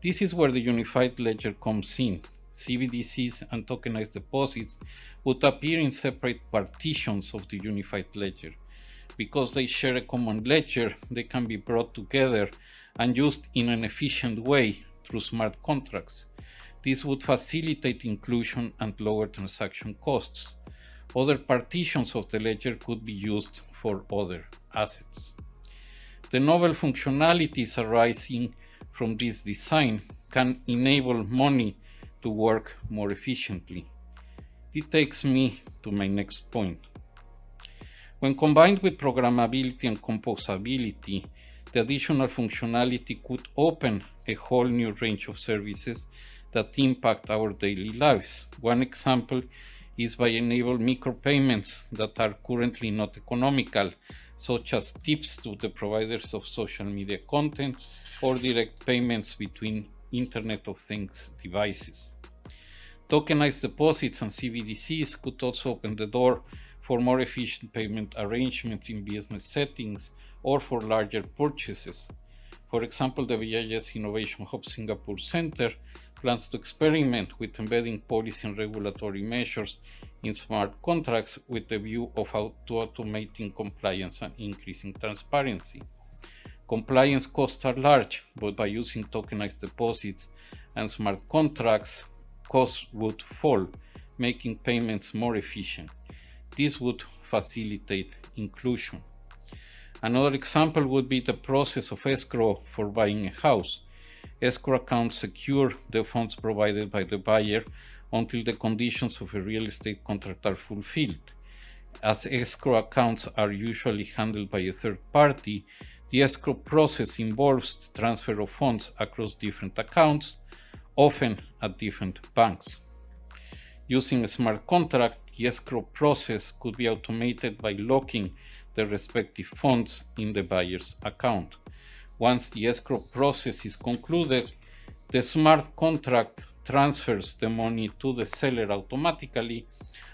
This is where the unified ledger comes in. CBDCs and tokenized deposits would appear in separate partitions of the unified ledger. Because they share a common ledger, they can be brought together and used in an efficient way through smart contracts. This would facilitate inclusion and lower transaction costs. Other partitions of the ledger could be used for other assets. The novel functionalities arising from this design can enable money to work more efficiently. It takes me to my next point. When combined with programmability and composability, the additional functionality could open a whole new range of services that impact our daily lives. One example is by enabling micropayments that are currently not economical, such as tips to the providers of social media content or direct payments between Internet of Things devices. Tokenized deposits and CBDCs could also open the door for more efficient payment arrangements in business settings or for larger purchases. For example, the BIS Innovation Hub Singapore Center plans to experiment with embedding policy and regulatory measures in smart contracts with the view of automating compliance and increasing transparency. Compliance costs are large, but by using tokenized deposits and smart contracts, costs would fall, making payments more efficient. This would facilitate inclusion. Another example would be the process of escrow for buying a house. Escrow accounts secure the funds provided by the buyer until the conditions of a real estate contract are fulfilled. As escrow accounts are usually handled by a third party, the escrow process involves the transfer of funds across different accounts, often at different banks. Using a smart contract, the escrow process could be automated by locking the respective funds in the buyer's account. Once the escrow process is concluded, the smart contract transfers the money to the seller automatically,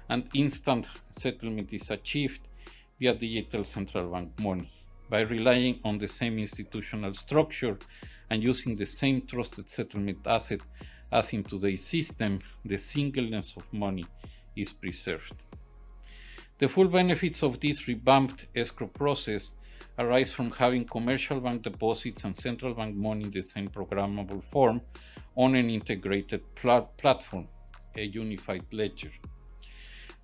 and instant settlement is achieved via digital central bank money. By relying on the same institutional structure and using the same trusted settlement asset as in today's system, the singleness of money is preserved. The full benefits of this revamped escrow process arise from having commercial bank deposits and central bank money in the same programmable form on an integrated platform, a unified ledger.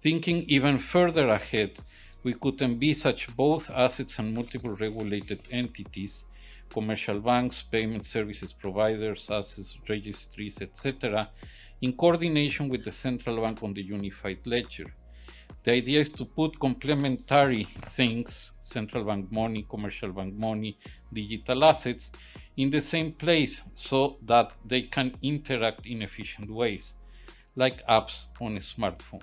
Thinking even further ahead, we could envisage both assets and multiple regulated entities, commercial banks, payment services providers, assets registries, etc., in coordination with the central bank on the unified ledger. The idea is to put complementary things, central bank money, commercial bank money, digital assets, in the same place so that they can interact in efficient ways, like apps on a smartphone.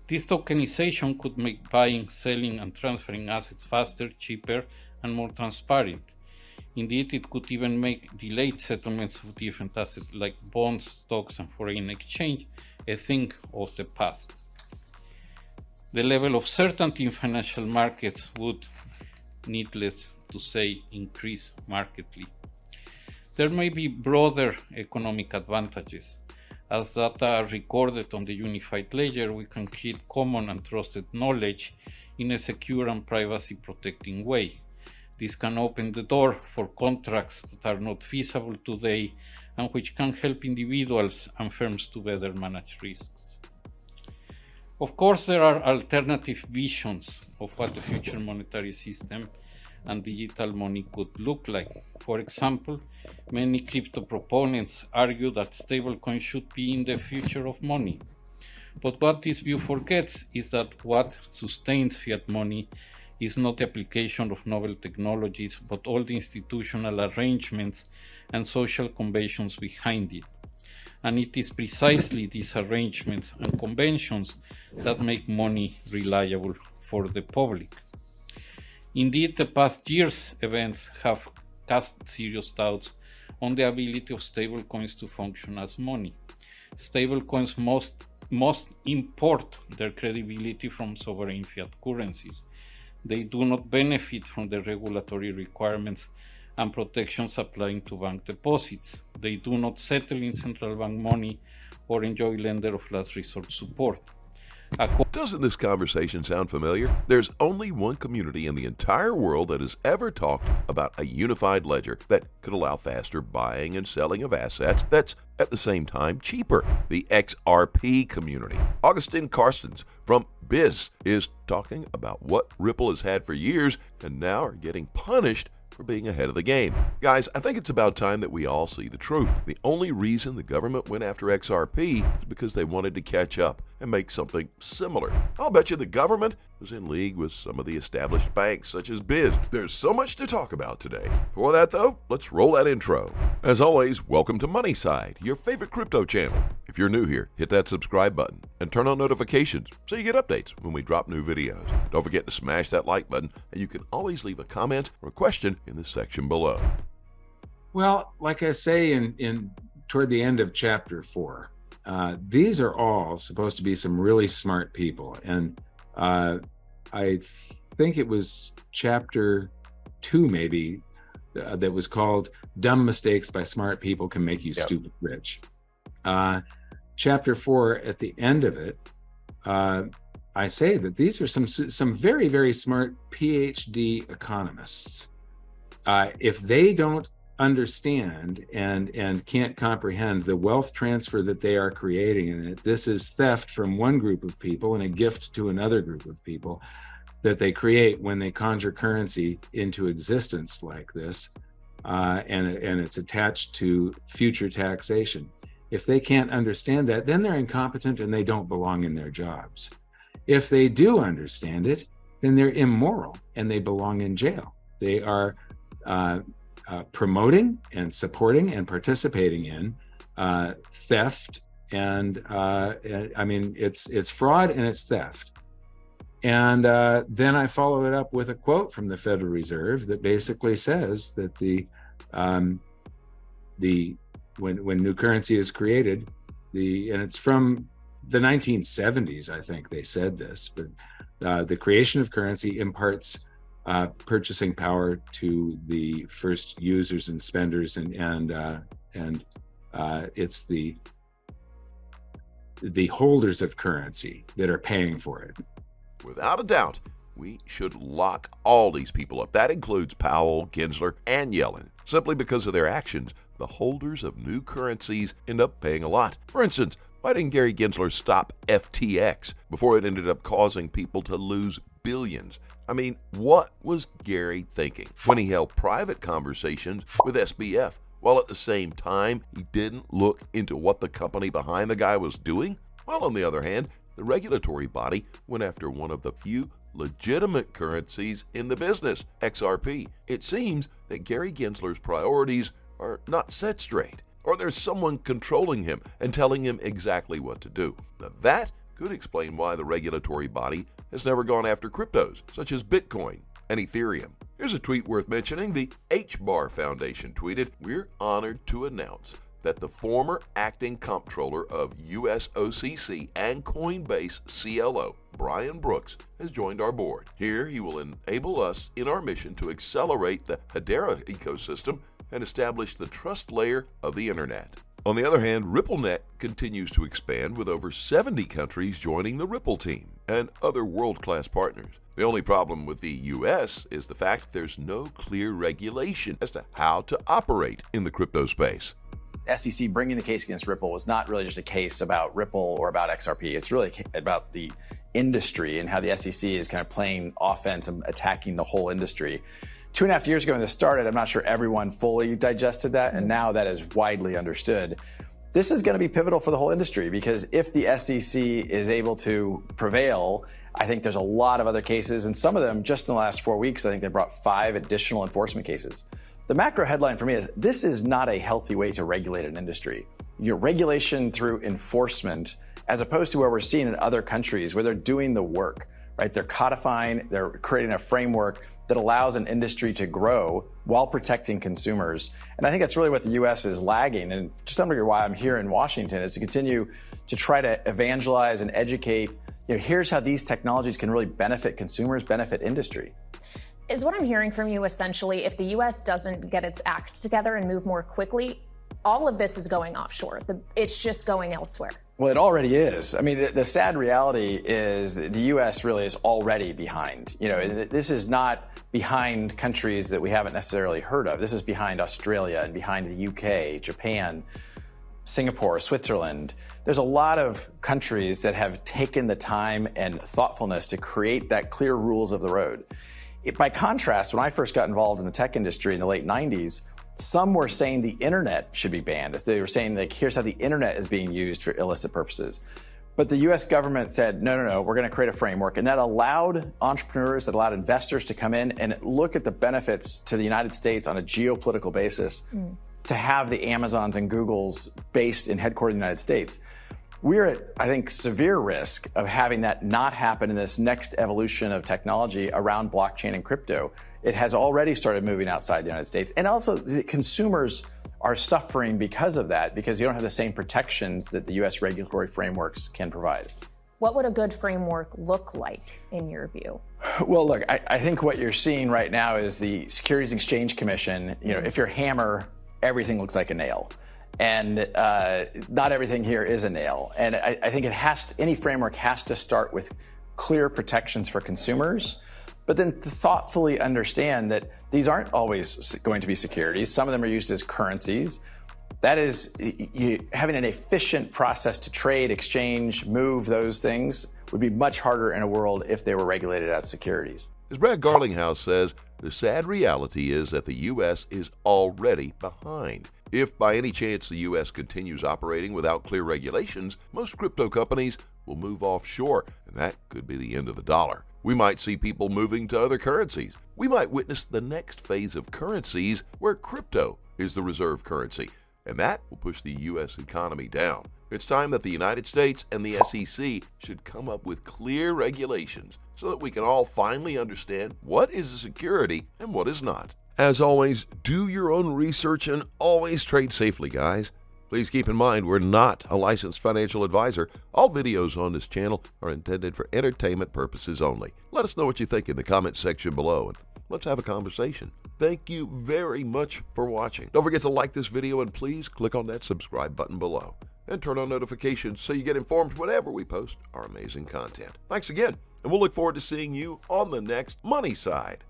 This tokenization could make buying, selling, and transferring assets faster, cheaper, and more transparent. Indeed, it could even make delayed settlements of different assets like bonds, stocks, and foreign exchange a thing of the past. The level of certainty in financial markets would, needless to say, increase markedly. There may be broader economic advantages. As data are recorded on the unified ledger, we can create common and trusted knowledge in a secure and privacy-protecting way. This can open the door for contracts that are not feasible today and which can help individuals and firms to better manage risks. Of course, there are alternative visions of what the future monetary system and digital money could look like. For example, many crypto proponents argue that stablecoins should be in the future of money. But what this view forgets is that what sustains fiat money is not the application of novel technologies, but all the institutional arrangements and social conventions behind it. And it is precisely these arrangements and conventions that make money reliable for the public. Indeed, the past year's events have cast serious doubts on the ability of stablecoins to function as money. Stablecoins must import their credibility from sovereign fiat currencies. They do not benefit from the regulatory requirements and protections applying to bank deposits. They do not settle in central bank money or enjoy lender of last resort support. Doesn't this conversation sound familiar? There's only one community in the entire world that has ever talked about a unified ledger that could allow faster buying and selling of assets that's at the same time cheaper. The XRP community. Augustin Carstens from Biz is talking about what Ripple has had for years and now are getting punished for being ahead of the game. Guys, I think it's about time that we all see the truth. The only reason the government went after XRP is because they wanted to catch up and make something similar. I'll bet you the government was in league with some of the established banks such as Biz. There's so much to talk about today. Before that though, let's roll that intro. As always, welcome to Moneyside, your favorite crypto channel. If you're new here, hit that subscribe button and turn on notifications so you get updates when we drop new videos. Don't forget to smash that like button, and you can always leave a comment or a question in the section below. Well, like I say in toward the end of chapter 4, these are all supposed to be some really smart people, and I think it was chapter 2 maybe that was called "Dumb Mistakes by Smart People Can Make You Stupid Rich." Chapter 4, at the end of it, I say that these are some very, very smart PhD economists. If they don't understand and can't comprehend the wealth transfer that they are creating, and that this is theft from one group of people and a gift to another group of people that they create when they conjure currency into existence like this, and it's attached to future taxation. If they can't understand that, then they're incompetent and they don't belong in their jobs. If they do understand it, then they're immoral and they belong in jail. They are promoting and supporting and participating in theft, and I mean it's fraud and it's theft. And then I follow it up with a quote from the Federal Reserve that basically says that when new currency is created, and it's from the 1970s, I think they said this, but the creation of currency imparts purchasing power to the first users and spenders, and it's the holders of currency that are paying for it. Without a doubt, we should lock all these people up. That includes Powell, Gensler, and Yellen. Simply because of their actions, the holders of new currencies end up paying a lot. For instance, why didn't Gary Gensler stop FTX before it ended up causing people to lose billions? I mean, what was Gary thinking when he held private conversations with SBF, while at the same time he didn't look into what the company behind the guy was doing? While on the other hand, the regulatory body went after one of the few legitimate currencies in the business, XRP. It seems that Gary Gensler's priorities are not set straight, or there's someone controlling him and telling him exactly what to do. Now that could explain why the regulatory body has never gone after cryptos, such as Bitcoin and Ethereum. Here's a tweet worth mentioning. The HBAR Foundation tweeted, "We're honored to announce that the former acting comptroller of US OCC and Coinbase CLO, Brian Brooks, has joined our board. Here he will enable us in our mission to accelerate the Hedera ecosystem and establish the trust layer of the internet." On the other hand, RippleNet continues to expand with over 70 countries joining the Ripple team and other world-class partners. The only problem with the US is the fact there's no clear regulation as to how to operate in the crypto space. SEC bringing the case against Ripple was not really just a case about Ripple or about XRP. It's really about the industry and how the SEC is kind of playing offense and attacking the whole industry. 2.5 years ago when this started, I'm not sure everyone fully digested that, and now that is widely understood. This is going to be pivotal for the whole industry, because if the SEC is able to prevail, I think there's a lot of other cases, and some of them just in the last 4 weeks, I think they brought 5 additional enforcement cases. The macro headline for me is this is not a healthy way to regulate an industry. Your regulation through enforcement, as opposed to where we're seeing in other countries where they're doing the work, right? They're codifying, they're creating a framework that allows an industry to grow while protecting consumers. And I think that's really what the US is lagging. And just to wonder why I'm here in Washington is to continue to try to evangelize and educate, here's how these technologies can really benefit consumers, benefit industry. Is what I'm hearing from you essentially, if the U.S. doesn't get its act together and move more quickly, all of this is going offshore. It's just going elsewhere. Well, it already is. I mean, the sad reality is that the U.S. really is already behind. You know, this is not behind countries that we haven't necessarily heard of. This is behind Australia and behind the U.K., Japan, Singapore, Switzerland. There's a lot of countries that have taken the time and thoughtfulness to create that clear rules of the road. By contrast, when I first got involved in the tech industry in the late 90s, some were saying the internet should be banned. They were saying, like, here's how the internet is being used for illicit purposes. But the US government said, no, we're going to create a framework. And that allowed entrepreneurs, that allowed investors to come in and look at the benefits to the United States on a geopolitical basis to have the Amazons and Googles based and headquartered in the United States. We're at, I think, severe risk of having that not happen in this next evolution of technology around blockchain and crypto. It has already started moving outside the United States. And also, the consumers are suffering because of that, because you don't have the same protections that the US regulatory frameworks can provide. What would a good framework look like, in your view? Well, look, I think what you're seeing right now is the Securities and Exchange Commission. You know, if you're a hammer, everything looks like a nail. And not everything here is a nail. And I think any framework has to start with clear protections for consumers, but then to thoughtfully understand that these aren't always going to be securities. Some of them are used as currencies. That is, having an efficient process to trade, exchange, move those things would be much harder in a world if they were regulated as securities. As Brad Garlinghouse says, the sad reality is that the U.S. is already behind. If by any chance the U.S. continues operating without clear regulations, most crypto companies will move offshore, and that could be the end of the dollar. We might see people moving to other currencies. We might witness the next phase of currencies where crypto is the reserve currency, and that will push the U.S. economy down. It's time that the United States and the SEC should come up with clear regulations so that we can all finally understand what is a security and what is not. As always, do your own research and always trade safely, guys. Please keep in mind, we're not a licensed financial advisor. All videos on this channel are intended for entertainment purposes only. Let us know what you think in the comments section below, and let's have a conversation. Thank you very much for watching. Don't forget to like this video, and please click on that subscribe button below and turn on notifications so you get informed whenever we post our amazing content. Thanks again, and we'll look forward to seeing you on the next Money Side.